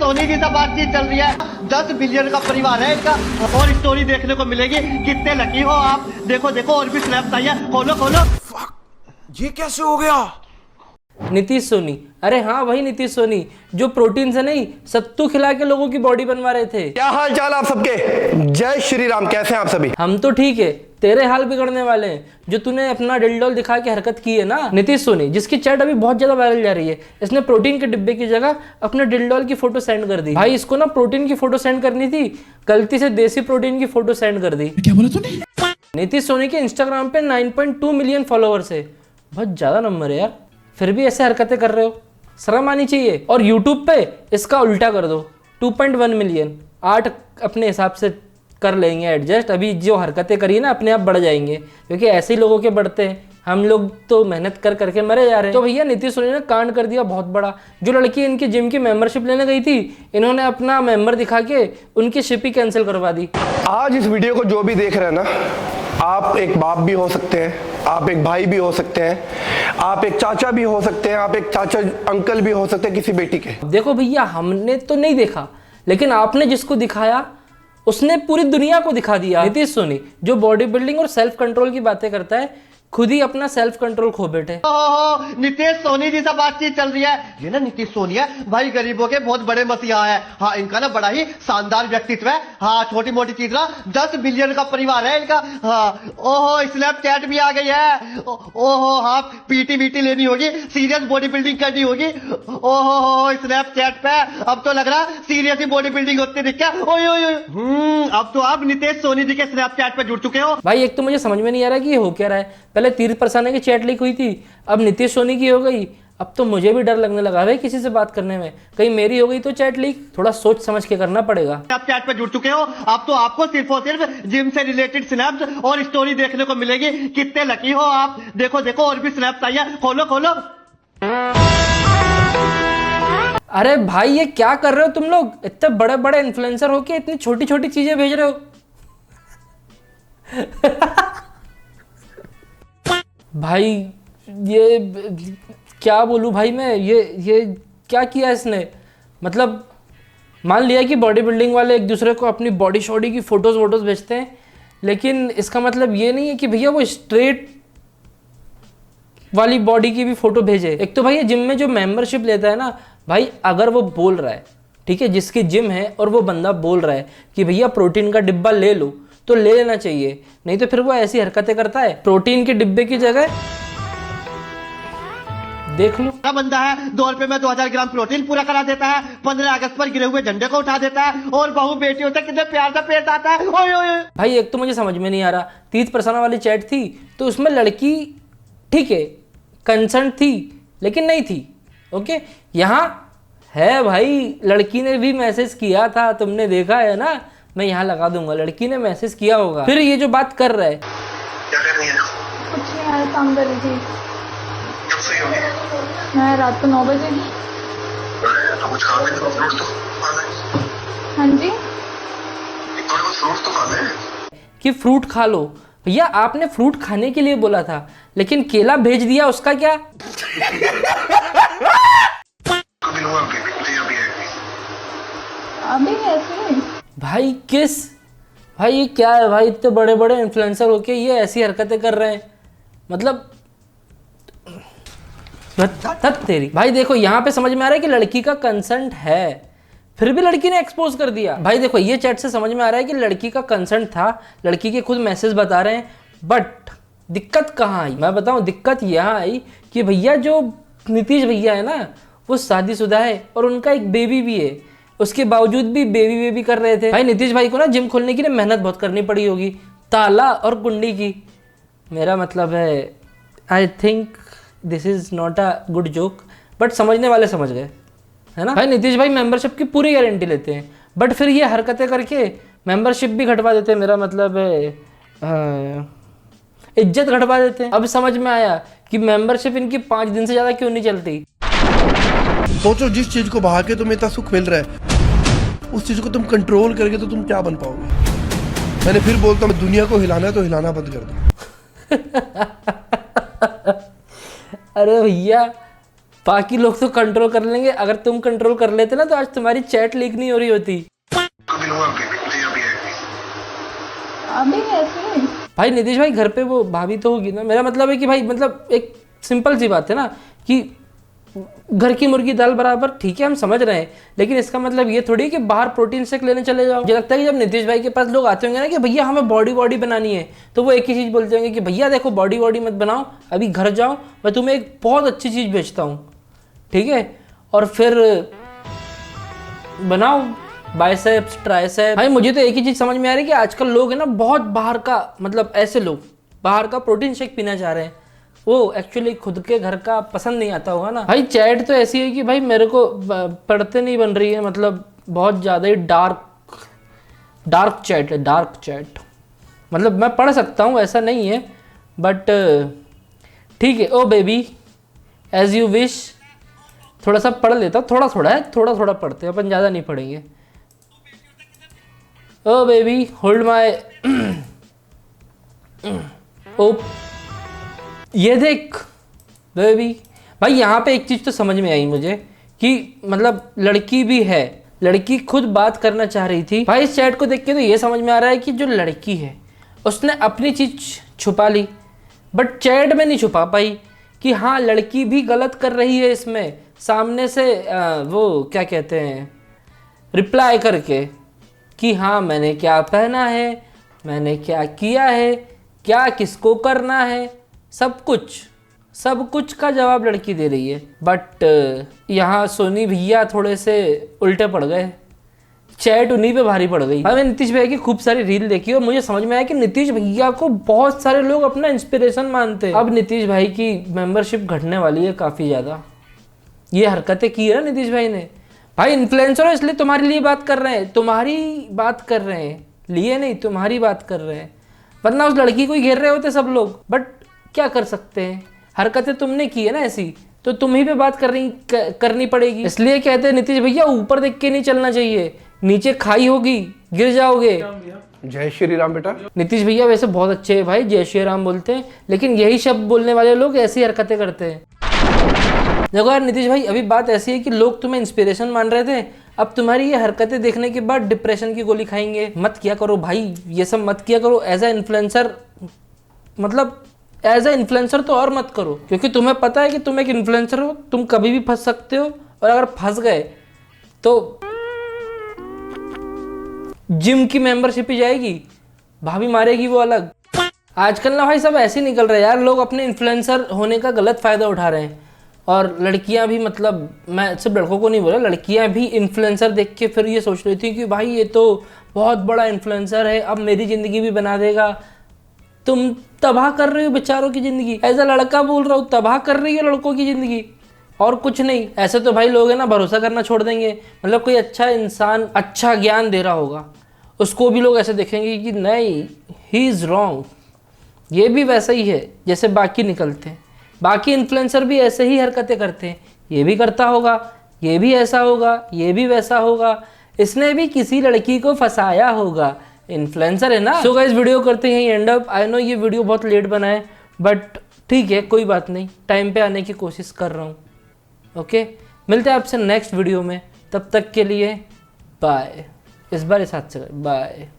सोनी जी से बातचीत चल रही है। 10 बिलियन का परिवार है इनका और स्टोरी देखने को मिलेगी। कितने लकी हो आप। देखो देखो और भी स्नैप्स आई है। खोलो खोलो। ये कैसे हो गया? नीतीश सोनी, अरे हाँ वही नीतीश सोनी जो प्रोटीन से नहीं सत्तू खिला के लोगों की बॉडी बनवा रहे थे। क्या हाल चाल आप सबके? जय श्री राम। कैसे हैं आप सभी? हम तो ठीक है, तेरे हाल बिगड़ने वाले हैं जो तूने अपना डिलडोल दिखा के हरकत की है ना। नीतीश सोनी जिसकी चैट अभी बहुत ज्यादा वायरल जा रही है, इसने प्रोटीन के डिब्बे की जगह अपने डिलडोल की फोटो सेंड कर दी। भाई इसको ना प्रोटीन की फोटो सेंड करनी थी, गलती से देसी प्रोटीन की फोटो सेंड कर दी। क्या बोला तूने? नीतीश सोनी के इंस्टाग्राम पे 9.2 मिलियन फॉलोअर्स है, बहुत ज्यादा नंबर है यार, फिर भी ऐसे हरकतें कर रहे हो, शर्म आनी चाहिए। और यूट्यूब पे इसका उल्टा कर दो, 2.1 मिलियन। 8 अपने हिसाब से कर लेंगे एडजस्ट, अभी जो हरकतें करी ना अपने आप बढ़ जाएंगे क्योंकि ऐसे ही लोगों के बढ़ते हैं, हम लोग तो मेहनत कर करके मरे जा रहे हैं। तो भैया नीतीश सोनी ने कांड कर दिया बहुत बड़ा। जो लड़की इनकी जिम की मेंबरशिप लेने गई थी, इन्होंने अपना मेंबर दिखा के उनकी शिप ही कैंसिल करवा दी। आज इस वीडियो को जो भी देख रहे हैं ना, आप एक बाप भी हो सकते हैं, आप एक भाई भी हो सकते हैं, आप एक चाचा भी हो सकते हैं, आप एक चाचा अंकल भी हो सकते हैं किसी बेटी के। देखो भैया हमने तो नहीं देखा, लेकिन आपने जिसको दिखाया उसने पूरी दुनिया को दिखा दिया। नीतीश सोनी जो बॉडी बिल्डिंग और सेल्फ कंट्रोल की बातें करता है, खुद ही अपना सेल्फ कंट्रोल खो बैठे। नीतीश सोनी जी से बातचीत चल रही है। ये ना नीतीश सोनी है भाई, गरीबों के बहुत बड़े मसीहा है। हाँ इनका ना बड़ा ही शानदार व्यक्तित्व है। हाँ छोटी मोटी चीज ना 10 बिलियन का परिवार है इनका। हाँ ओहो स्नैपचैट भी आ गई है। ओहो हाँ पीटी वीटी लेनी होगी, सीरियस बॉडी बिल्डिंग करनी होगी। ओहो स्नैपचैट पे अब तो लग रहा सीरियस ही बॉडी बिल्डिंग होती दिख क्या। अब तो आप नीतीश सोनी जी के स्नैपचैट पे जुड़ चुके हो। भाई एक तो मुझे समझ में नहीं आ रहा कि ये हो क्या रहा है। पहले तीर्थ परसाने की चैट लीक हुई थी, अब नीतीश सोनी की हो गई। अब तो मुझे भी डर लगने लगा भाई किसी से बात करने में, कहीं मेरी हो गई तो चैट लीक। थोड़ा सोच समझ के करना पड़ेगा। आप चैट पे जुड़ चुके हो, अब तो आपको सिर्फ और सिर्फ जिम से रिलेटेड स्नैप्स और स्टोरी देखने को मिलेगी। कितने लकी हो आप। देखो देखो और भी स्नैप्स आई है। खोलो खोलो। अरे भाई ये क्या कर रहे हो तुम लोग? इतने बड़े बड़े इन्फ्लुएंसर होके इतनी छोटी छोटी चीजें भेज रहे हो। भाई ये क्या बोलूं भाई मैं, ये क्या किया इसने। मतलब मान लिया कि बॉडी बिल्डिंग वाले एक दूसरे को अपनी बॉडी शॉडी की फोटोज वोटोज भेजते हैं, लेकिन इसका मतलब ये नहीं है कि भैया वो स्ट्रेट वाली बॉडी की भी फोटो भेजे। एक तो भाई जिम में जो मेंबरशिप लेता है ना भाई, अगर वो बोल रहा है ठीक है, जिसकी जिम है और वो बंदा बोल रहा है कि भैया प्रोटीन का डिब्बा ले लो, तो ले लेना चाहिए, नहीं तो फिर वो ऐसी हरकतें करता है। प्रोटीन के डिब्बे की जगह देख लो बंदा है 2 रुपए में 2000 ग्राम प्रोटीन पूरा करा देता है, 15 अगस्त पर गिरे हुए झंडे को उठा देता है और बहू बेटियों से कितने प्यार से पेश आता है। ओए ओए भाई एक तो मुझे समझ में नहीं आ रहा, तीर्थ परसाना वाली चैट थी तो उसमें लड़की ठीक है कंसर्न थी लेकिन नहीं थी। ओके यहाँ है भाई, लड़की ने भी मैसेज किया था, तुमने देखा है ना, मैं यहाँ लगा दूंगा, लड़की ने मैसेज किया होगा। फिर ये जो बात कर रहा है, क्या कर रही है? कुछ नहीं यार, काम कर रही थी। कब सोई होगी? मैं रात को 9 बजे। तो कुछ खा ले, फ्रूट तो खा ले। हाँ जी थोड़ा बहुत फ्रूट तो खा ले। कि फ्रूट खा लो। भैया आपने फ्रूट खाने के लिए बोला था, लेकिन केला भेज दिया, उसका क्या? कभी लूंगा अभी अभी है अभी ऐसे भाई किस भाई ये क्या है भाई, इतने बड़े बड़े इन्फ्लुएंसर होके ये ऐसी हरकतें कर रहे हैं, मतलब तब तेरी। भाई देखो यहाँ पे समझ में आ रहा है कि लड़की का कंसेंट है, फिर भी लड़की ने एक्सपोज कर दिया। भाई देखो ये चैट से समझ में आ रहा है कि लड़की का कंसेंट था, लड़की के खुद मैसेज बता रहे हैं, बट दिक्कत कहाँ आई मैं बताऊँ। दिक्कत यहाँ आई कि भैया जो नीतीश भैया है ना वो शादीशुदा है और उनका एक बेबी भी है, उसके बावजूद भी बेबी कर रहे थे। भाई नीतीश भाई को ना जिम खोलने के लिए मेहनत बहुत करनी पड़ी होगी, ताला और कुंडी की। मेरा मतलब है I think this is not a good joke, but समझने वाले समझ गए है ना। भाई नीतीश भाई मेंबरशिप की पूरी गारंटी लेते हैं, बट फिर ये हरकतें करके मेंबरशिप भी घटवा देते हैं। मेरा मतलब है इज्जत घटवा देते हैं। अब समझ में आया कि मेंबरशिप इनकी 5 दिन से ज़्यादा क्यों नहीं चलती। सोचो जिस चीज को बहा के तुम्हें इतना सुख मिल रहा है, उस चीज को तुम कंट्रोल करके तो तुम क्या बन पाओगे। मैंने फिर बोलता हूँ दुनिया को हिलाना है तो हिलाना बंद कर दो। अरे भैया बाकी लोग तो कंट्रोल कर लेंगे, अगर तुम कंट्रोल कर लेते ना तो आज तुम्हारी चैट लीक नहीं हो रही होती। कभी हुआ अभी नहीं, अभी है नहीं। अभी ऐसे ही। भाई नीतीश भाई घर पे वो भाभी तो होगी ना, मेरा मतलब है कि भाई मतलब एक सिंपल सी बात है ना कि घर की मुर्गी दाल बराबर, ठीक है हम समझ रहे हैं, लेकिन इसका मतलब ये थोड़ी कि बाहर प्रोटीन शेक लेने चले जाओ। मुझे लगता है कि जब नीतीश भाई के पास लोग आते होंगे ना कि भैया हमें बॉडी बनानी है, तो वो एक ही चीज़ बोलते होंगे कि भैया देखो बॉडी मत बनाओ, अभी घर जाओ, मैं तुम्हें एक बहुत अच्छी चीज़ बेचता हूँ, ठीक है, और फिर बनाओ बाइसेप्स ट्राइसेप्स। भाई मुझे तो एक ही चीज़ समझ में आ रही है कि आजकल लोग है ना बहुत बाहर का, मतलब ऐसे लोग बाहर का प्रोटीन शेक पीना चाह रहे हैं, वो एक्चुअली खुद के घर का पसंद नहीं आता होगा ना। भाई चैट तो ऐसी है कि भाई मेरे को पढ़ते नहीं बन रही है, मतलब बहुत ज़्यादा ही डार्क चैट है, डार्क चैट। मतलब मैं पढ़ सकता हूँ ऐसा नहीं है, बट ठीक है। ओ बेबी एज यू विश, थोड़ा सा पढ़ लेता हूँ, थोड़ा थोड़ा पढ़ते हैं अपन, ज़्यादा नहीं पढ़ेंगे। ओ बेबी होल्ड माई, ओ ये देख बेबी। भाई यहाँ पे एक चीज़ तो समझ में आई मुझे कि मतलब लड़की भी है, लड़की खुद बात करना चाह रही थी। भाई इस चैट को देख के तो ये समझ में आ रहा है कि जो लड़की है उसने अपनी चीज़ छुपा ली, बट चैट में नहीं छुपा पाई कि हाँ लड़की भी गलत कर रही है इसमें, सामने से वो क्या कहते हैं रिप्लाई करके कि हाँ मैंने क्या पहना है, मैंने क्या किया है, क्या किसको करना है, सब कुछ का जवाब लड़की दे रही है। बट यहाँ सोनी भैया थोड़े से उल्टे पड़ गए, चैट उन्हीं पे भारी पड़ गई। मैंने नीतीश भैया की खूब सारी रील देखी और मुझे समझ में आया कि नीतीश भैया को बहुत सारे लोग अपना इंस्पिरेशन मानते हैं। अब नीतीश भाई की मेंबरशिप घटने वाली है काफ़ी ज़्यादा, ये हरकतें की है ना नीतीश भाई ने। भाई इन्फ्लुएंसर हो इसलिए तुम्हारे लिए बात कर रहे हैं, तुम्हारी बात कर रहे हैं, लिए नहीं तुम्हारी बात कर रहे हैं, वरना उस लड़की को ही घेर रहे होते सब लोग। बट क्या कर सकते हैं, हरकतें तुमने की है ना ऐसी, तो तुम ही पे बात करनी पड़ेगी। इसलिए कहते हैं नीतीश भैया ऊपर देख के नहीं चलना चाहिए, नीचे खाई होगी गिर जाओगे। जय श्री राम बेटा। नीतीश भैया वैसे बहुत अच्छे हैं भाई, जय श्री राम बोलते हैं, लेकिन यही शब्द बोलने वाले लोग ऐसी हरकतें करते हैं। देखो यार नीतीश भाई, अभी बात ऐसी है कि लोग तुम्हें इंस्पिरेशन मान रहे थे, अब तुम्हारी ये हरकतें देखने के बाद डिप्रेशन की गोली खाएंगे। मत किया करो भाई, ये सब मत किया करो एज ए इन्फ्लुएंसर, मतलब एज ए इन्फ्लुएंसर तो और मत करो, क्योंकि तुम्हें पता है कि तुम एक इन्फ्लुएंसर हो, तुम कभी भी फंस सकते हो, और अगर फंस गए तो जिम की मेंबरशिप ही जाएगी, भाभी मारेगी वो अलग। आजकल ना भाई सब ऐसे ही निकल रहे हैं यार, लोग अपने इन्फ्लुएंसर होने का गलत फ़ायदा उठा रहे हैं, और लड़कियां भी, मतलब मैं सिर्फ लड़कों को नहीं बोला, लड़कियां भी इन्फ्लुएंसर देख के फिर ये सोच रही थी कि भाई ये तो बहुत बड़ा इन्फ्लुएंसर है, अब मेरी ज़िंदगी भी बना देगा। तुम तबाह कर रही हो बेचारों की ज़िंदगी, एज अ लड़का बोल रहा हूँ, तबाह कर रही हो लड़कों की ज़िंदगी, और कुछ नहीं। ऐसे तो भाई लोग है ना भरोसा करना छोड़ देंगे, मतलब कोई अच्छा इंसान अच्छा ज्ञान दे रहा होगा उसको भी लोग ऐसे देखेंगे कि नहीं ही इज़ रॉन्ग। ये भी वैसा ही है जैसे बाकी निकलते हैं, बाकी इन्फ्लुएंसर भी ऐसे ही हरकतें करते हैं, ये भी करता होगा, ये भी ऐसा होगा, ये भी वैसा होगा, इसने भी किसी लड़की को फंसाया होगा, इन्फ्लुएंसर है ना। सो गाइस वीडियो करते हैं एंड अप। आई नो ये वीडियो बहुत लेट बना है, बट ठीक है कोई बात नहीं, टाइम पे आने की कोशिश कर रहा हूँ। ओके मिलते हैं आपसे नेक्स्ट वीडियो में, तब तक के लिए बाय। इस बार इस हाथ से बाय।